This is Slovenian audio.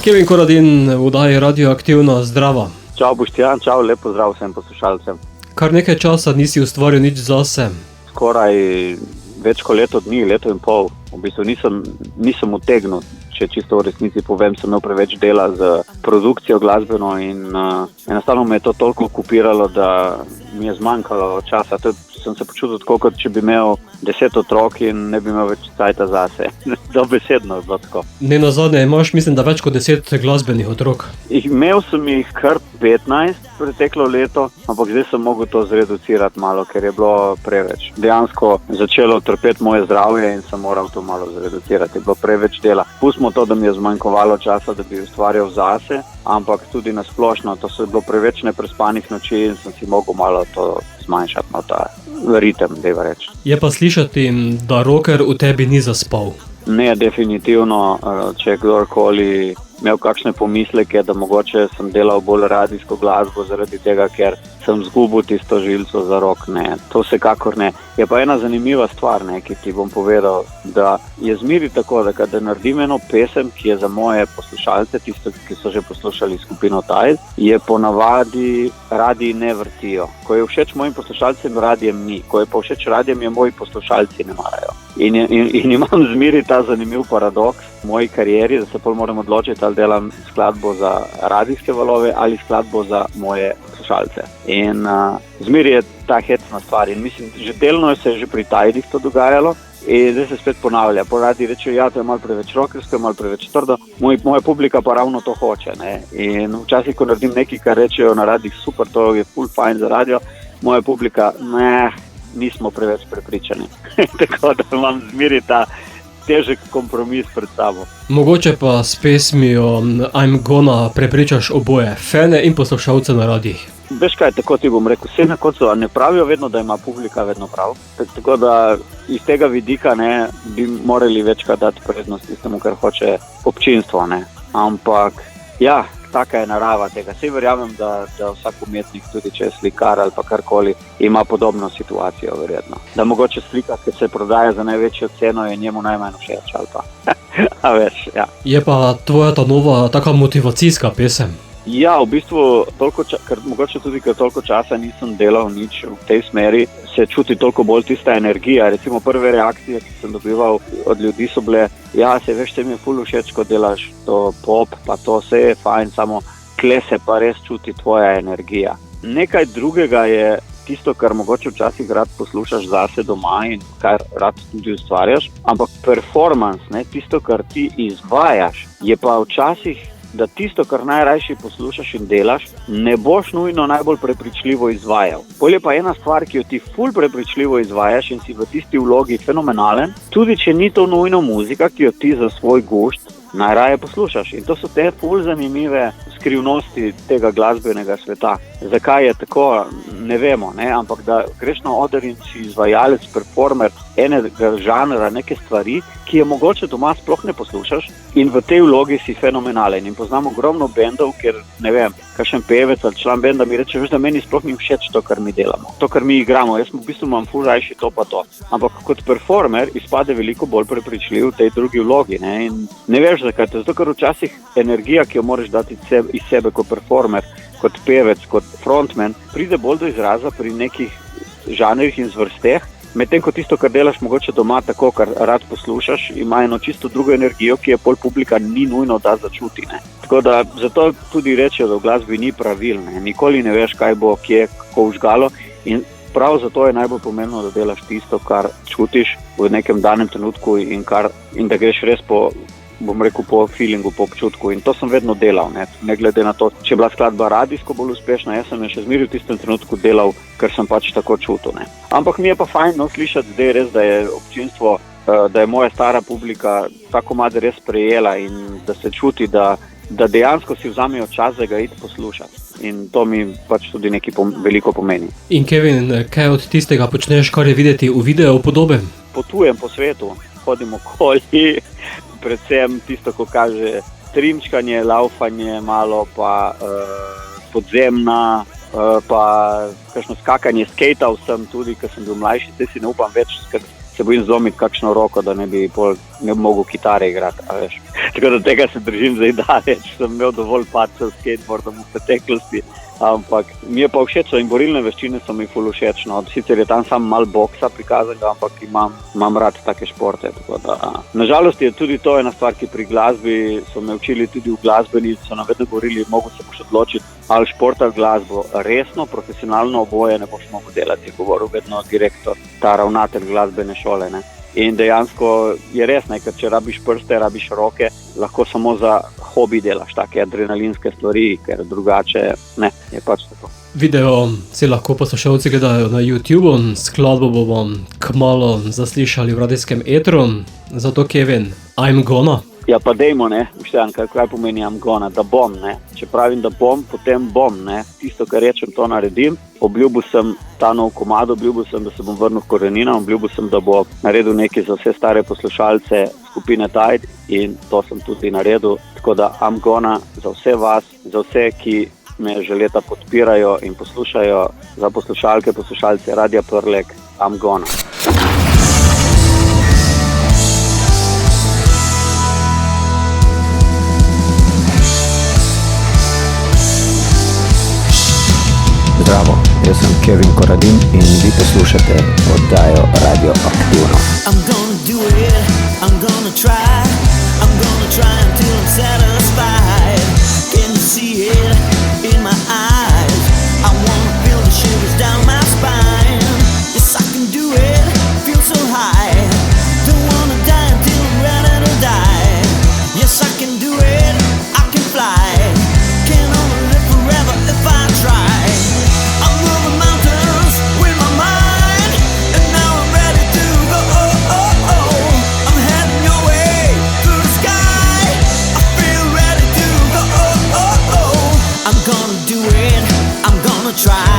Kevin Koradin v oddaji Radioaktivno, zdravo. Čau Boštjan, čau, lep pozdrav vsem poslušalcem. Kar nekaj časa nisi ustvaril nič zase. Skoraj več kot leto dni, leto in pol. V bistvu nisem utegnil, če čisto v resnici povem, sem imel preveč dela z produkcijo glasbeno in enostavno me je to toliko okupiralo, da mi je zmanjkalo časa. Sem se počutil tako, kot če bi imel 10 otrok in ne bi imel več cajta zase. Dobesedno je bilo tako. Ne nazadnje, imaš mislim, da več kot 10 glasbenih otrok. Imel sem jih kar 15 preteklo leto, ampak zdaj sem mogel to zreducirati malo, ker je bilo preveč. Dejansko začelo trpeti moje zdravje in sem moral to malo zreducirati. Je bilo preveč dela. Pustimo to, da mi je zmanjkovalo časa, da bi ustvarjal zase, ampak tudi na splošno. To so bilo preveč neprespanih noči in sem si mogel malo to zmanjšati na ta ritem, dajva reči. Je pa slišati, da rocker v tebi ni zaspal. Ne, definitivno, če kdorkoli imel kakšne pomisleke, da mogoče sem delal bolj radijsko glasbo zaradi tega, ker sem zgubil tisto žilico za rock, ne, to vsekakor ne. Je pa ena zanimiva stvar, ne, ki ti bom povedal, da je zmeri tako, da kada naredim eno pesem, ki je za moje poslušalce, tisto, ki so že poslušali skupino Tide, je ponavadi radiji ne vrtijo. Ko je všeč mojim poslušalcem, radijem ni. Ko je pa všeč radijem, je moji poslušalci ne marajo. In imam zmeri ta zanimiv paradoks v moji karieri, da se pol moram odločiti, ali delam skladbo za radijske valove ali skladbo za moje poslušalce. In zmeri je ta hecna stvar. In mislim, že delno se je že pri Tidih to dogajalo in zdaj se spet ponavlja. Poradi rečejo, ja, to je malo preveč rockersko, malo preveč trdo, moja publika pa ravno to hoče. Ne? In včasih, ko naredim nekaj, kar rečejo na radijih, super, to je full fine za radio, moja publika, ne, nismo preveč prepričani. Tako da imam zmeri ta težek kompromis pred sabo. Mogoče pa s pesmijo I'm Gonna prepričaš oboje, fane in poslušalce na radijih. Veš kaj, tako ti bom rekel, vse na koncu ne pravijo vedno, da ima publika vedno prav. Tako da iz tega vidika ne, bi morali večkrat dati prednost tistemu, kar hoče občinstvo. Ne. Ampak ja, taka je narava tega. Saj verjamem, da vsak umetnik, tudi če je slikar ali pa karkoli, ima podobno situacijo verjetno. Da mogoče slika, ki se prodaja za največjo ceno, je njemu najmanj všeč ali pa. A veš, ja. Je pa tvoja ta nova taka motivacijska pesem? Ja, v bistvu, ker mogoče tudi, ker toliko časa nisem delal nič v tej smeri, se čuti toliko bolj tista energija. Recimo prve reakcije, ki sem dobival od ljudi, so bile, ja, se veš, se mi je ful všeč, ko delaš to pop, pa to vse je fajn, samo kle se pa res čuti tvoja energija. Nekaj drugega je tisto, kar mogoče včasih rad poslušaš zase doma in kar rad tudi ustvarjaš, ampak performance, ne, tisto, kar ti izvajaš, je pa včasih, da tisto, kar najrajši poslušaš in delaš, ne boš nujno najbolj prepričljivo izvajal. Pol je pa ena stvar, ki jo ti ful prepričljivo izvajaš in si v tisti vlogi fenomenalen, tudi če ni to nujno muzika, ki jo ti za svoj gušt najraje poslušaš. In to so te ful zanimive skrivnosti tega glasbenega sveta. Zakaj je tako, ne vemo, ne? Ampak da greš na oder in si izvajalec, performer enega žanra, neke stvari, ki je mogoče doma sploh ne poslušaš in v tej vlogi si fenomenalen. In poznam ogromno bendov, ker ne vem, kakšen pevec ali član benda mi reče, veš, da meni sploh ni všeč to, kar mi delamo, to, kar mi igramo. Jaz v bistvu imam ful rajši to pa to. Ampak kot performer izpade veliko bolj prepričljiv v tej drugi vlogi. Ne? In ne veš zakaj, zato ker včasih energija, ki jo moraš dati iz sebe kot performer, kot pevec, kot frontman, pride bolj do izraza pri nekih žanrih in zvrsteh, medtem ko tisto, kar delaš mogoče doma, tako, kar rad poslušaš, ima eno čisto drugo energijo, ki je pol publika ni nujno da začuti. Ne. Tako da zato tudi rečejo, da v glasbi ni pravil, ne. Nikoli ne veš, kaj bo, kje, kako užgalo in prav zato je najbolj pomembno, da delaš tisto, kar čutiš v nekem danem trenutku in da greš res po, bom rekel, po feelingu, po občutku. In to sem vedno delal, ne glede na to, če je bila skladba radijsko bolj uspešna, jaz sem jo še zmeraj v tistem trenutku delal, ker sem pač tako čutil. Ne. Ampak mi je pa fajn slišati zdaj res, da je občinstvo, da je moja stara publika ta komad res sprejela in da se čuti, da dejansko si vzamejo čas, da ga iti poslušati. In to mi pač tudi nekaj veliko pomeni. In Kevin, kaj od tistega počneš, kar je videti v videu podobe? Potujem po svetu, hodim okoli, predvsem tisto, ko kaže trimčkanje, laufanje malo, pa podzemna, pa kakšno skakanje, skejtal sem tudi, ker sem bil mlajši, zdaj si ne upam več, ker se bojim zlomiti kakšno roko, da ne bi pol ne bi mogel kitare igrati, a veš. Tako da tega se držim zdaj daleč, sem imel dovolj padcev s skateboardom v preteklosti, ampak mi je pa všeč, in borilne veščine so mi ful všeč, no. Sicer je tam samo malo boksa prikazanega, ampak imam rad take športe, tako da. Nažalost je tudi to ena stvar, ki pri glasbi so me učili tudi v glasbeni, so nam vedno govorili, mogo se boš odločiti, ali šport ali glasbo, resno, profesionalno oboje ne boš mogel delati, je govoril vedno direktor, ta ravnatelj glasbene šole, ne. In dejansko je res, ne, ker če rabiš prste, rabiš roke, lahko samo za hobi delaš take adrenalinske stvari, ker drugače ne, je pač tako. Video si lahko poslušalci gledajo na YouTubeu, skladbo bomo kmalu zaslišali v radijskem etru, zato Kevin, I'm gonna. Ja, pa dejmo, ne, Boštjan, kaj pomeni I'm gonna, da bom, ne. Če pravim, da bom, potem bom, ne. Tisto, kar rečem, to naredim. Obljubil sem ta nov komad, obljubil sem, da se bom vrnil k koreninam, obljubil sem, da bo naredil nekaj za vse stare poslušalce skupine Tide in to sem tudi naredil. Tako da I'm gonna za vse vas, za vse, ki me že leta podpirajo in poslušajo, za poslušalke, poslušalce Radia Prlek, I'm gonna. Zdravo, jaz sem Kevin Koradin in vi poslušate oddajo Radio Aktivno. I'm gonna do it, I'm gonna try until I'm satisfied. Can you see it in my eyes? I wanna feel the shivers down my spine. Yes, I can do it, feel so high. Don't wanna die until I'm ready to die. Yes, I can do it, I can fly. Can only live forever if I try. Try